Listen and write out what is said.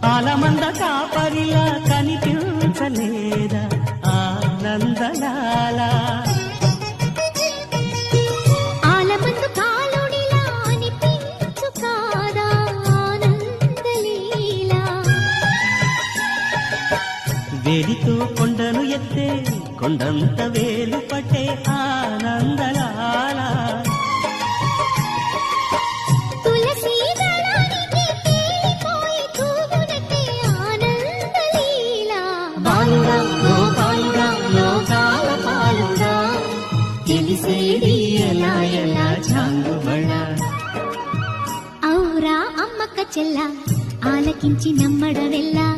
ఆలమంద కాపరిలా కనిపించలేదా ఆనందలాల ఆలమందు కాలుడిలా అనిపించు కాదా ఆనందలీలా వేలితో కొండను ఎత్తే కొండంత వేలు పట్టే ఆనందలాల తులసి దళానికి తేలిపోయి తూగునట్టే ఆనందలీలా బాలుడా గోపాలుడా లోకాల పాలుడా తెలిసేది ఎలా ఎలా చాంగుబళ ఔరా అమ్మక్క చెల్ల ఆలకించి నమ్మడవెల్లా